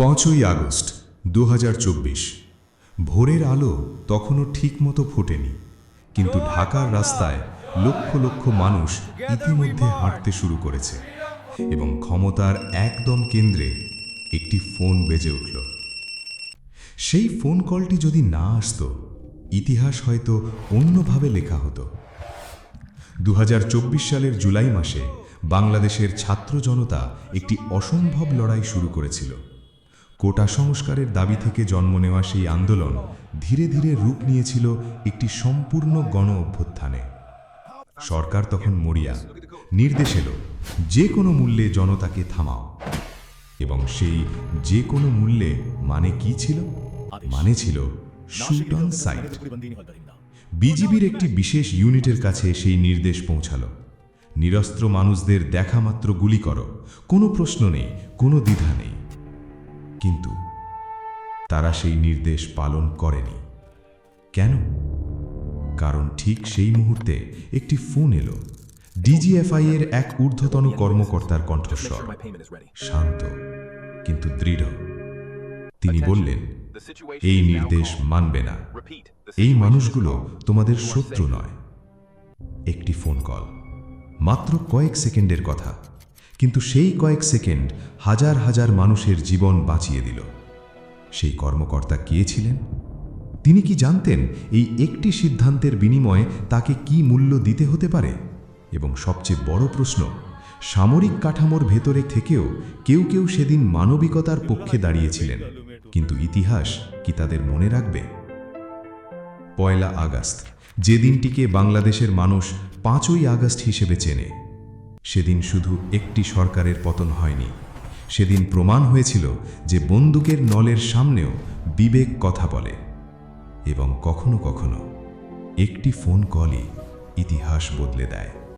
5ই August 2024। ভোরের আলো তখনও ঠিকমতো ফোটেনি, কিন্তু ঢাকার রাস্তায় লক্ষ লক্ষ মানুষ ইতিমধ্যে হাঁটতে শুরু করেছে এবং ক্ষমতার একদম কেন্দ্রে একটি ফোন বেজে উঠল। সেই ফোন কলটি যদি না আসতো, ইতিহাস হয়তো অন্যভাবে লেখা হতো। 2024 সালের জুলাই মাসে বাংলাদেশের ছাত্র জনতা একটি অসম্ভব লড়াই শুরু করেছিল। কোটা সংস্কারের দাবি থেকে জন্ম নেওয়া সেই আন্দোলন ধীরে ধীরে রূপ নিয়েছিল একটি সম্পূর্ণ গণ অভ্যুত্থানে। সরকার তখন মরিয়া, নির্দেশ এলো যে কোনো মূল্যে জনতাকে থামাও। এবং সেই যে কোনো মূল্যে মানে কি ছিল? মানে ছিল শুট অন সাইট। বিজিবির একটি বিশেষ ইউনিটের কাছে সেই নির্দেশ পৌঁছালো। নিরস্ত্র মানুষদের দেখা মাত্র গুলি করো, কোনো প্রশ্ন নেই, কোনো দ্বিধা নেই। কিন্তু তারা সেই নির্দেশ পালন করেনি। কেন? কারণ ঠিক সেই মুহূর্তে একটি ফোন এলো, ডিজিএফআই এর এক ঊর্ধ্বতন কর্মকর্তার কণ্ঠস্বর, শান্ত কিন্তু দৃঢ়। তিনি বললেন, এই নির্দেশ মানবে না। এই মানুষগুলো তোমাদের শত্রু নয়। একটি ফোন কল, মাত্র কয়েক সেকেন্ডের কথা, কিন্তু সেই কয়েক সেকেন্ড হাজার হাজার মানুষের জীবন বাঁচিয়ে দিল। সেই কর্মকর্তা কে ছিলেন? তিনি কি জানতেন এই একটি সিদ্ধান্তের বিনিময়ে তাকে কি মূল্য দিতে হতে পারে? এবং সবচেয়ে বড় প্রশ্ন, সামরিক কাঠামোর ভেতরে থেকেও কেউ কেউ সেদিন মানবিকতার পক্ষে দাঁড়িয়েছিলেন। কিন্তু ইতিহাস কি তাদের মনে রাখবে? 1 আগস্ট, যে দিনটিকে বাংলাদেশের মানুষ 5ই আগস্ট হিসেবে চেনে, সেদিন শুধু একটি সরকারের পতন হয়নি, সেদিন প্রমাণ হয়েছিল যে বন্দুকের নলের সামনেও বিবেক কথা বলে। এবং কখনো কখনো একটি ফোন কলই ইতিহাস বদলে দেয়।